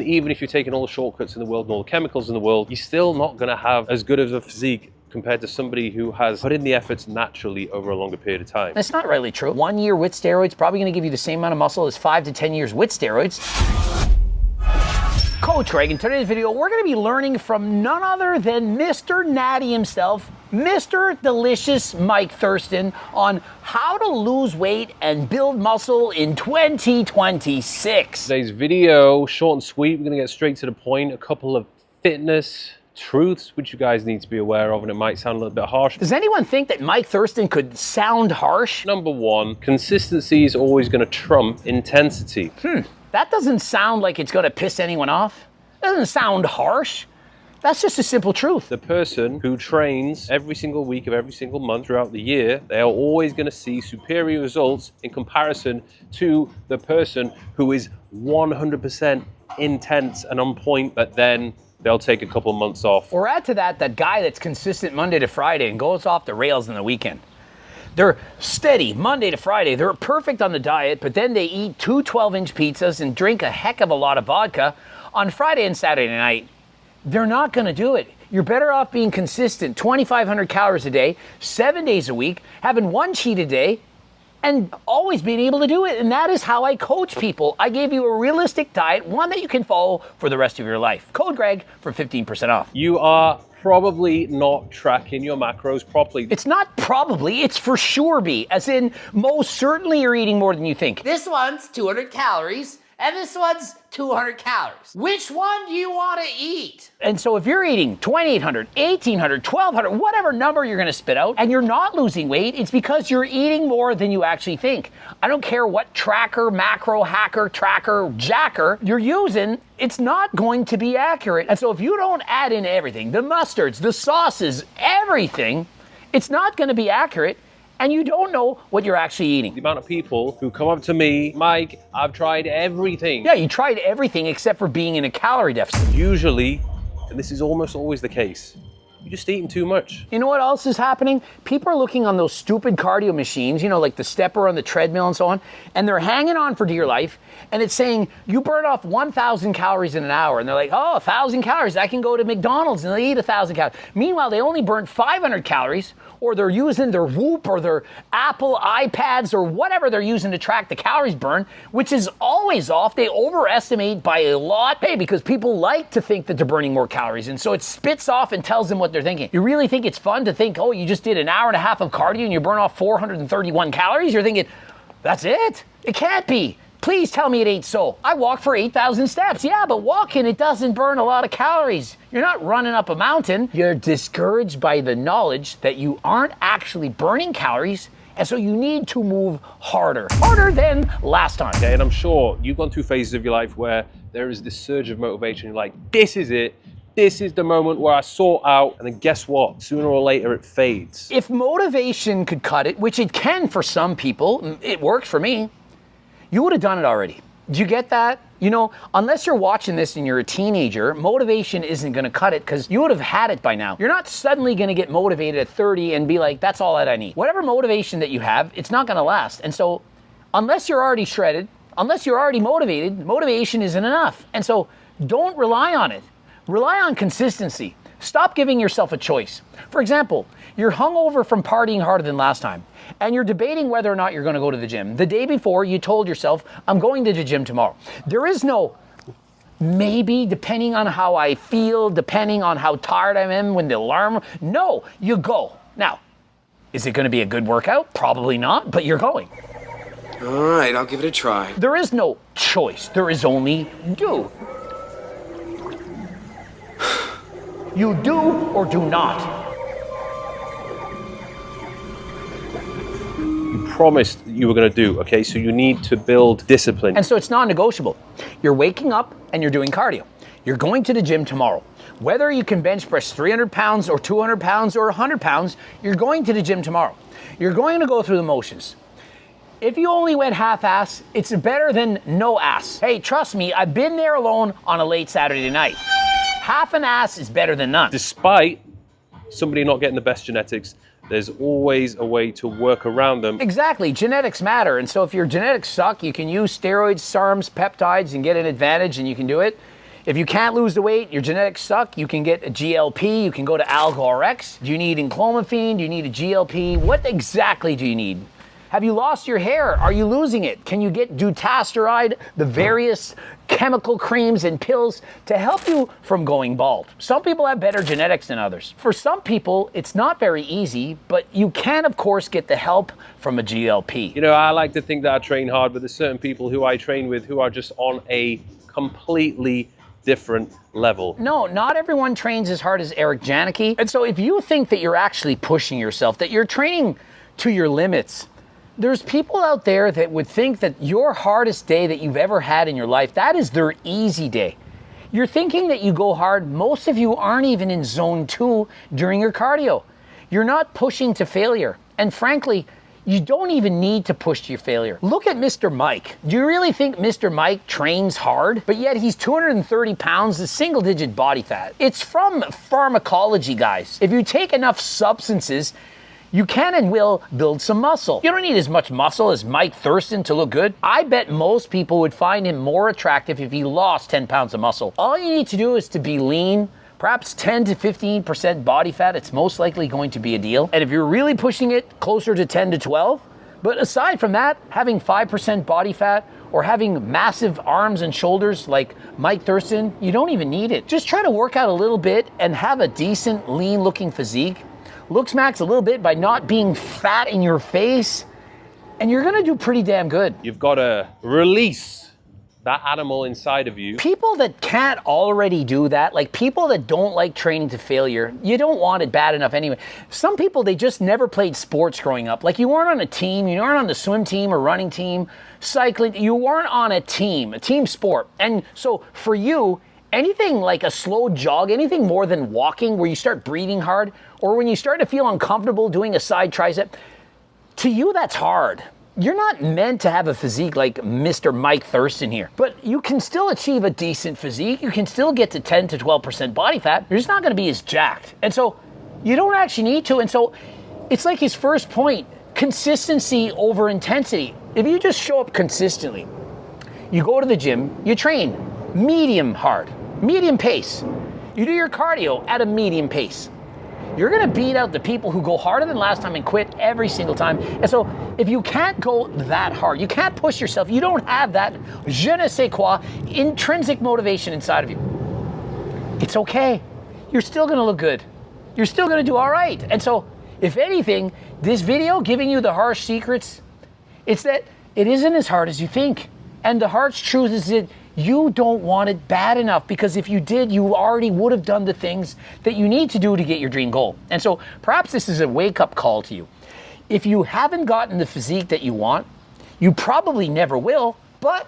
even if you're taking all the shortcuts in the world and all the chemicals in the world, you're still not going to have as good of a physique compared to somebody who has put in the efforts naturally over a longer period of time. That's not really true. 1 year with steroids probably going to give you the same amount of muscle as 5 to 10 years with steroids. Coach Greg, in today's video, we're going to be learning from none other than Mr. Natty himself, Mr. Delicious Mike Thurston, on how to lose weight and build muscle in 2026. Today's video, short and sweet, we're going to get straight to the point. A couple of fitness truths which you guys need to be aware of, and it might sound a little bit harsh. Does anyone think that Mike Thurston could sound harsh? Number one, consistency is always going to trump intensity. That doesn't sound like it's going to piss anyone off. It doesn't sound harsh. That's just a simple truth. The person who trains every single week of every single month throughout the year, they are always going to see superior results in comparison to the person who is 100% intense and on point, but then they'll take a couple of months off. Or add to that guy that's consistent Monday to Friday and goes off the rails on the weekend. They're steady Monday to Friday. They're perfect on the diet, but then they eat 2 12-inch pizzas and drink a heck of a lot of vodka on Friday and Saturday night. They're not going to do it. You're better off being consistent, 2,500 calories a day, 7 days a week, having one cheat a day, and always being able to do it. And that is how I coach people. I gave you a realistic diet, one that you can follow for the rest of your life. Code Greg for 15% off. You are probably not tracking your macros properly. It's not probably, it's for sure be. As in, most certainly you're eating more than you think. This one's 200 calories, and this one's 200 calories. Which one do you want to eat? And so if you're eating 2,800, 1,800, 1,200, whatever number you're going to spit out, and you're not losing weight, it's because you're eating more than you actually think. I don't care what tracker, macro, hacker, tracker, jacker you're using, it's not going to be accurate. And so if you don't add in everything, the mustards, the sauces, everything, it's not going to be accurate. And you don't know what you're actually eating. The amount of people who come up to me, Mike, I've tried everything. Yeah, you tried everything except for being in a calorie deficit. Usually, and this is almost always the case, you're just eating too much. You know what else is happening? People are looking on those stupid cardio machines, you know, like the stepper on the treadmill and so on, and they're hanging on for dear life, and it's saying you burn off 1,000 calories in an hour, and they're like, oh, 1,000 calories, I can go to McDonald's and they eat 1,000 calories. Meanwhile, they only burn 500 calories, or they're using their Whoop or their Apple iPads or whatever they're using to track the calories burn, which is always off. They overestimate by a lot, because people like to think that they're burning more calories, and so it spits off and tells them what they're thinking. You really think it's fun to think, oh, you just did an hour and a half of cardio and you burn off 431 calories? You're thinking, that's it? It can't be. Please tell me it ain't so. I walk for 8,000 steps. Yeah, but walking, it doesn't burn a lot of calories. You're not running up a mountain. You're discouraged by the knowledge that you aren't actually burning calories, and so you need to move harder. Harder than last time. Okay, and I'm sure you've gone through phases of your life where there is this surge of motivation. You're like, this is it. This is the moment where I sort out, and then guess what? Sooner or later, it fades. If motivation could cut it, which it can for some people, it works for me, you would have done it already. Do you get that? You know, unless you're watching this and you're a teenager, motivation isn't going to cut it because you would have had it by now. You're not suddenly going to get motivated at 30 and be like, that's all that I need. Whatever motivation that you have, it's not going to last. And so unless you're already shredded, unless you're already motivated, motivation isn't enough. And so don't rely on it. Rely on consistency. Stop giving yourself a choice. For example, you're hungover from partying harder than last time, and you're debating whether or not you're going to go to the gym. The day before, you told yourself, I'm going to the gym tomorrow. There is no maybe, depending on how I feel, depending on how tired I am when the alarm. No, you go. Now, is it going to be a good workout? Probably not, but you're going. All right, I'll give it a try. There is no choice. There is only do. You do or do not. You promised you were going to do, okay? So you need to build discipline. And so it's non-negotiable. You're waking up and you're doing cardio. You're going to the gym tomorrow. Whether you can bench press 300 pounds or 200 pounds or 100 pounds, you're going to the gym tomorrow. You're going to go through the motions. If you only went half-ass, it's better than no ass. Hey, trust me, I've been there alone on a late Saturday night. Half an ass is better than none. Despite somebody not getting the best genetics, there's always a way to work around them. Exactly, genetics matter. And so if your genetics suck, you can use steroids, SARMs, peptides and get an advantage and you can do it. If you can't lose the weight, your genetics suck, you can get a GLP, you can go to Algor-X. Do you need enclomiphene? Do you need a GLP? What exactly do you need? Have you lost your hair? Are you losing it? Can you get dutasteride, the various chemical creams and pills to help you from going bald? Some people have better genetics than others. For some people, it's not very easy, but you can, of course, get the help from a GLP. You know, I like to think that I train hard, but there's certain people who I train with who are just on a completely different level. No, not everyone trains as hard as Eric Janicki. And so if you think that you're actually pushing yourself, that you're training to your limits, there's people out there that would think that your hardest day that you've ever had in your life, that is their easy day. You're thinking that you go hard. Most of you aren't even in zone 2 during your cardio. You're not pushing to failure. And frankly, you don't even need to push to your failure. Look at Mr. Mike. Do you really think Mr. Mike trains hard? But yet he's 230 pounds, a single-digit body fat. It's from pharmacology, guys. If you take enough substances, you can and will build some muscle. You don't need as much muscle as Mike Thurston to look good. I bet most people would find him more attractive if he lost 10 pounds of muscle. All you need to do is to be lean, perhaps 10 to 15% body fat. It's most likely going to be a deal. And if you're really pushing it, closer to 10 to 12. But aside from that, having 5% body fat or having massive arms and shoulders like Mike Thurston, you don't even need it. Just try to work out a little bit and have a decent, lean-looking physique. Looks max a little bit by not being fat in your face, and you're gonna do pretty damn good. You've got to release that animal inside of you. People that can't already do that, like people that don't like training to failure, you don't want it bad enough anyway. Some people, they just never played sports growing up. Like you weren't on a team, you weren't on the swim team or running team, cycling, you weren't on a team sport. And so for you, anything like a slow jog, anything more than walking where you start breathing hard, or when you start to feel uncomfortable doing a side tricep, to you that's hard. You're not meant to have a physique like Mr. Mike Thurston here, but you can still achieve a decent physique. You can still get to 10 to 12% body fat. You're just not gonna be as jacked. And so you don't actually need to. And so it's like his first point, consistency over intensity. If you just show up consistently, you go to the gym, you train medium hard, medium pace. You do your cardio at a medium pace. You're gonna beat out the people who go harder than last time and quit every single time. And so if you can't go that hard, you can't push yourself, you don't have that je ne sais quoi intrinsic motivation inside of you, it's okay. You're still gonna look good. You're still gonna do all right. And so if anything, this video giving you the harsh secrets, it's that it isn't as hard as you think. And the harsh truth is that you don't want it bad enough, because if you did, you already would have done the things that you need to do to get your dream goal. And so perhaps this is a wake-up call to you. If you haven't gotten the physique that you want, you probably never will, but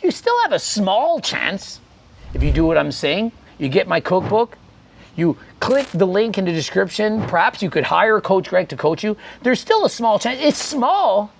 you still have a small chance. If you do what I'm saying, you get my cookbook, you click the link in the description, perhaps you could hire Coach Greg to coach you. There's still a small chance. It's small,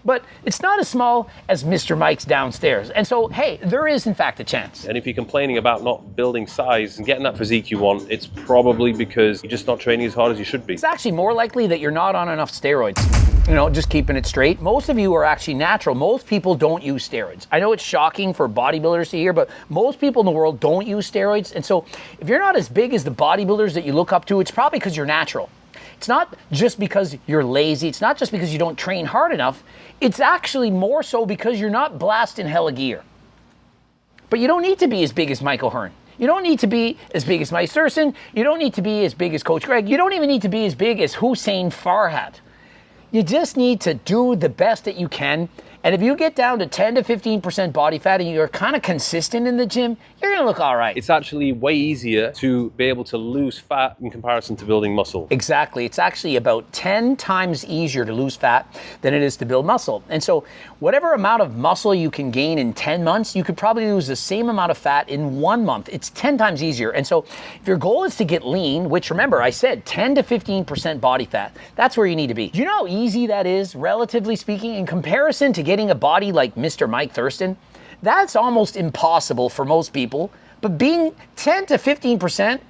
but it's not as small as Mr. Mike's downstairs. And so, hey, there is in fact a chance. And if you're complaining about not building size and getting that physique you want, it's probably because you're just not training as hard as you should be. It's actually more likely that you're not on enough steroids. You know, just keeping it straight. Most of you are actually natural. Most people don't use steroids. I know it's shocking for bodybuilders to hear, but most people in the world don't use steroids. And so if you're not as big as the bodybuilders that you look up to, it's probably because you're natural. It's not just because you're lazy. It's not just because you don't train hard enough. It's actually more so because you're not blasting hella gear. But you don't need to be as big as Michael Hearn. You don't need to be as big as Mike Thurston. You don't need to be as big as Coach Greg. You don't even need to be as big as Hussein Farhat. You just need to do the best that you can. And if you get down to 10 to 15% body fat and you're kind of consistent in the gym, you're gonna look all right. It's actually way easier to be able to lose fat in comparison to building muscle. Exactly. It's actually about 10 times easier to lose fat than it is to build muscle. And so whatever amount of muscle you can gain in 10 months, you could probably lose the same amount of fat in 1 month. It's 10 times easier. And so if your goal is to get lean, which remember I said 10 to 15% body fat, that's where you need to be. Do you know how easy that is, relatively speaking, in comparison to getting a body like Mr. Mike Thurston? That's almost impossible for most people, but being 10 to 15%,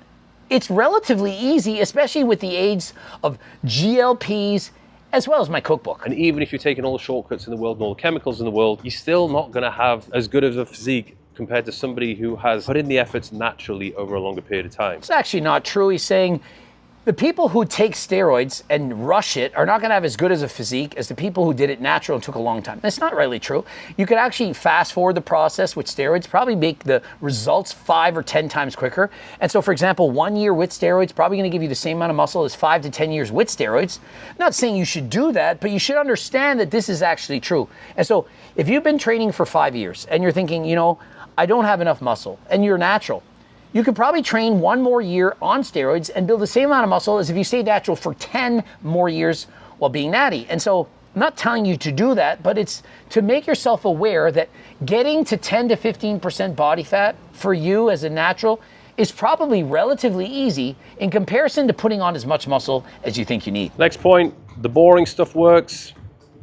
it's relatively easy, especially with the aids of GLPs as well as my cookbook. And even if you're taking all the shortcuts in the world and all the chemicals in the world, you're still not gonna have as good of a physique compared to somebody who has put in the efforts naturally over a longer period of time. It's actually not true. He's saying the people who take steroids and rush it are not going to have as good as a physique as the people who did it natural and took a long time. That's not really true. You could actually fast forward the process with steroids, probably make the results 5 or 10 times quicker. And so, for example, 1 year with steroids probably going to give you the same amount of muscle as 5 to 10 years with steroids. I'm not saying you should do that, but you should understand that this is actually true. And so if you've been training for 5 years and you're thinking, you know, I don't have enough muscle, and you're natural, you could probably train 1 more year on steroids and build the same amount of muscle as if you stayed natural for 10 more years while being natty. And so I'm not telling you to do that, but it's to make yourself aware that getting to 10 to 15% body fat for you as a natural is probably relatively easy in comparison to putting on as much muscle as you think you need. Next point, the boring stuff works.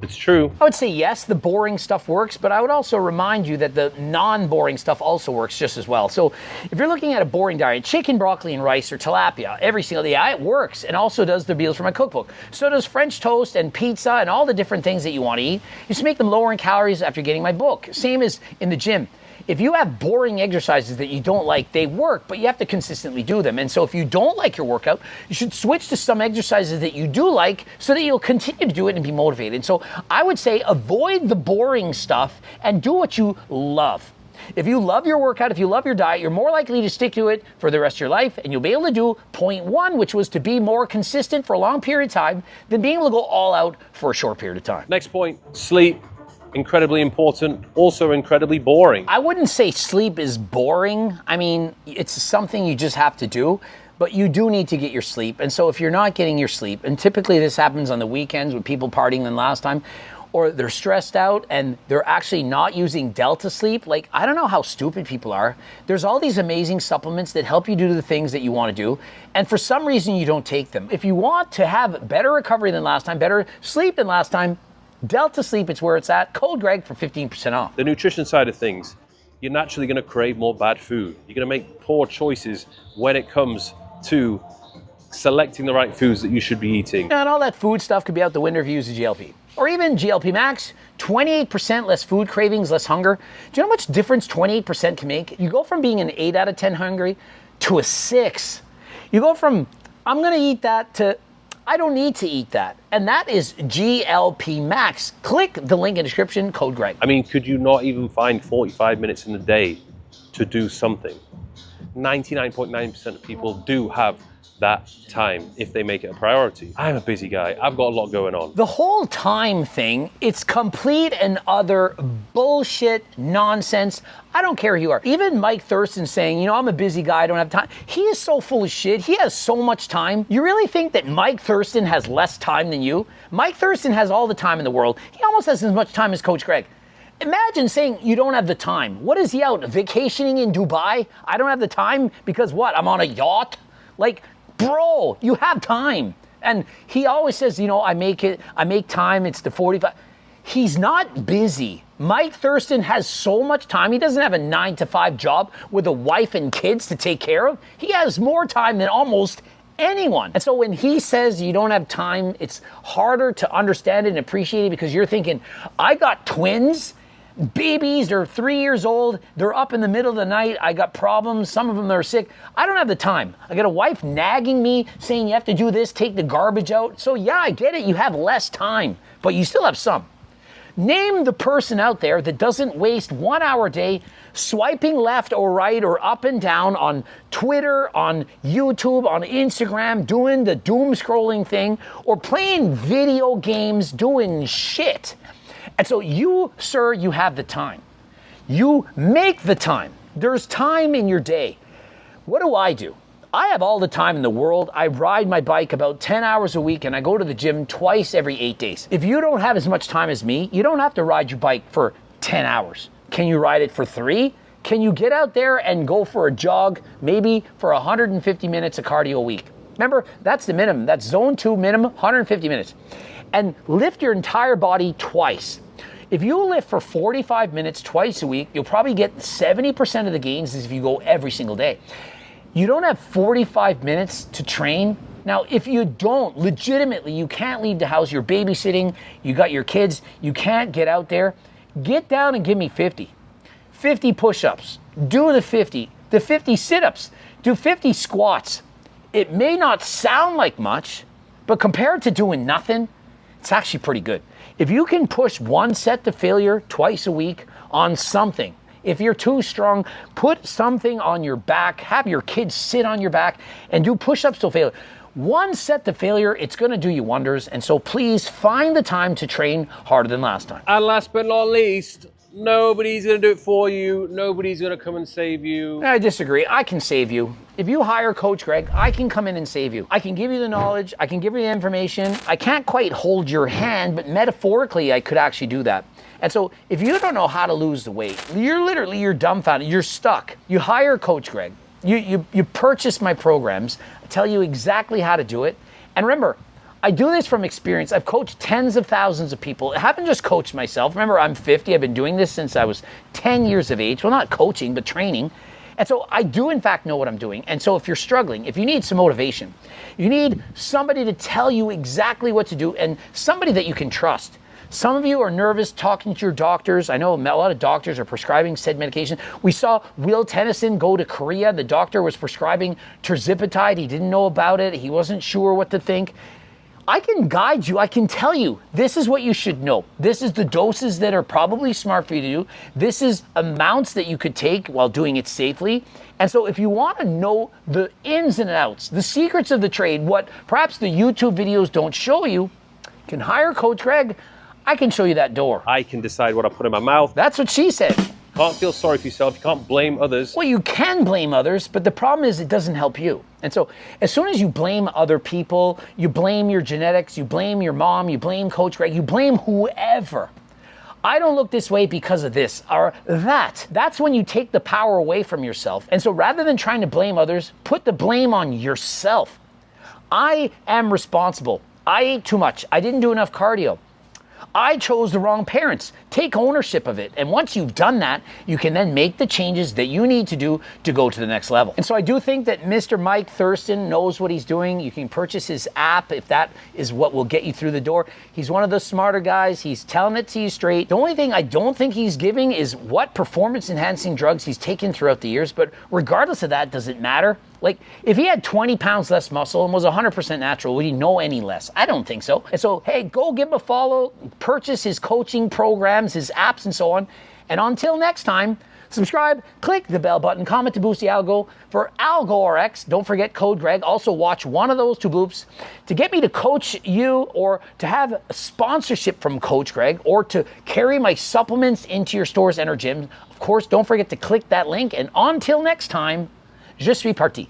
It's true. I would say yes, the boring stuff works, but I would also remind you that the non-boring stuff also works just as well. So if you're looking at a boring diet, chicken, broccoli, and rice or tilapia every single day, it works, and also does the meals from my cookbook. So does French toast and pizza and all the different things that you want to eat. You just make them lower in calories after getting my book. Same as in the gym. If you have boring exercises that you don't like, they work, but you have to consistently do them. And so if you don't like your workout, you should switch to some exercises that you do like so that you'll continue to do it and be motivated. So I would say avoid the boring stuff and do what you love. If you love your workout, if you love your diet, you're more likely to stick to it for the rest of your life, and you'll be able to do point 1, which was to be more consistent for a long period of time than being able to go all out for a short period of time. Next point, sleep. Incredibly important, also incredibly boring. I wouldn't say sleep is boring. I mean, it's something you just have to do, but you do need to get your sleep. And so if you're not getting your sleep, and typically this happens on the weekends with people partying than last time, or they're stressed out and they're actually not using Delta sleep, like, I don't know how stupid people are. There's all these amazing supplements that help you do the things that you want to do, and for some reason you don't take them. If you want to have better recovery than last time, better sleep than last time, Delta Sleep, it's where it's at. Code Greg for 15% off. The nutrition side of things, you're naturally going to crave more bad food. You're going to make poor choices when it comes to selecting the right foods that you should be eating. And all that food stuff could be out the window if you use a GLP. Or even GLP Max, 28% less food cravings, less hunger. Do you know how much difference 28% can make? You go from being an 8 out of 10 hungry to a 6. You go from, I'm going to eat that, to I don't need to eat that. And that is GLP Max. Click the link in the description, code Greg. I mean, could you not even find 45 minutes in the day to do something? 99.9% of people do have that time if they make it a priority. I'm a busy guy. I've got a lot going on. The whole time thing, it's complete and utter bullshit, nonsense. I don't care who you are. Even Mike Thurston saying, you know, I'm a busy guy, I don't have time. He is so full of shit. He has so much time. You really think that Mike Thurston has less time than you? Mike Thurston has all the time in the world. He almost has as much time as Coach Greg. Imagine saying you don't have the time. What is he out vacationing in Dubai? I don't have the time because what? I'm on a yacht? Like, bro, you have time. And he always says, you know, I make time, it's the 45. He's not busy. Mike Thurston has so much time. He doesn't have a 9-to-5 job with a wife and kids to take care of. He has more time than almost anyone. And so when he says you don't have time, it's harder to understand it and appreciate it because you're thinking, I got twins, babies, they're 3 years old, they're up in the middle of the night, I got problems, some of them are sick. I don't have the time. I got a wife nagging me, saying you have to do this, take the garbage out. So yeah, I get it, you have less time, but you still have some. Name the person out there that doesn't waste 1 hour a day swiping left or right or up and down on Twitter, on YouTube, on Instagram, doing the doom scrolling thing, or playing video games, doing shit. And so you, sir, you have the time. You make the time. There's time in your day. What do? I have all the time in the world. I ride my bike about 10 hours a week and I go to the gym twice every 8 days. If you don't have as much time as me, you don't have to ride your bike for 10 hours. Can you ride it for 3? Can you get out there and go for a jog, maybe for 150 minutes of cardio a week? Remember, that's the minimum. That's zone 2 minimum, 150 minutes. And lift your entire body twice. If you lift for 45 minutes twice a week, you'll probably get 70% of the gains as if you go every single day. You don't have 45 minutes to train. Now, if you don't, legitimately, you can't leave the house, you're babysitting, you got your kids, you can't get out there, get down and give me 50. 50 push-ups, do the 50 sit-ups, do 50 squats. It may not sound like much, but compared to doing nothing, it's actually pretty good. If you can push one set to failure twice a week on something, if you're too strong, put something on your back, have your kids sit on your back and do push-ups to failure. One set to failure, it's gonna do you wonders. And so please find the time to train harder than last time. And last but not least, nobody's gonna do it for you. Nobody's gonna come and save you. I disagree. I can save you. If you hire Coach Greg, I can come in and save you. I can give you the knowledge. I can give you the information. I can't quite hold your hand, but metaphorically, I could actually do that. And so if you don't know how to lose the weight, you're dumbfounded. You're stuck. You hire Coach Greg. You purchase my programs. I tell you exactly how to do it. And remember, I do this from experience. I've coached tens of thousands of people. I haven't just coached myself. Remember, I'm 50. I've been doing this since I was 10 years of age. Well, not coaching, but training. And so I do, in fact, know what I'm doing. And so if you're struggling, if you need some motivation, you need somebody to tell you exactly what to do and somebody that you can trust. Some of you are nervous talking to your doctors. I know a lot of doctors are prescribing said medication. We saw Will Tennyson go to Korea. The doctor was prescribing terzepatide. He didn't know about it. He wasn't sure what to think. I can guide you. I can tell you, this is what you should know. This is the doses that are probably smart for you to do. This is amounts that you could take while doing it safely. And so if you want to know the ins and outs, the secrets of the trade, what perhaps the YouTube videos don't show you, you can hire Coach Greg. I can show you that door. I can decide what I put in my mouth. That's what she said. Can't feel sorry for yourself. You can't blame others. Well, you can blame others, but the problem is it doesn't help you. And so as soon as you blame other people, you blame your genetics, you blame your mom, you blame Coach Greg, you blame whoever. I don't look this way because of this or that. That's when you take the power away from yourself. And so rather than trying to blame others, put the blame on yourself. I am responsible. I ate too much. I didn't do enough cardio. I chose the wrong parents. Take ownership of it. And once you've done that, you can then make the changes that you need to do to go to the next level. And so I do think that Mr. Mike Thurston knows what he's doing. You can purchase his app if that is what will get you through the door. He's one of the smarter guys. He's telling it to you straight. The only thing I don't think he's giving is what performance enhancing drugs he's taken throughout the years. But regardless of that, does it matter? Like, if he had 20 pounds less muscle and was 100% natural, would he know any less? I don't think so. And so, hey, go give him a follow, purchase his coaching programs, his apps, and so on. And until next time, subscribe, click the bell button, comment to boost the algo. For AlgoRx, don't forget code Greg. Also watch one of those two bloops to get me to coach you or to have a sponsorship from Coach Greg or to carry my supplements into your stores and or gyms. Of course, don't forget to click that link. And until next time, je suis parti.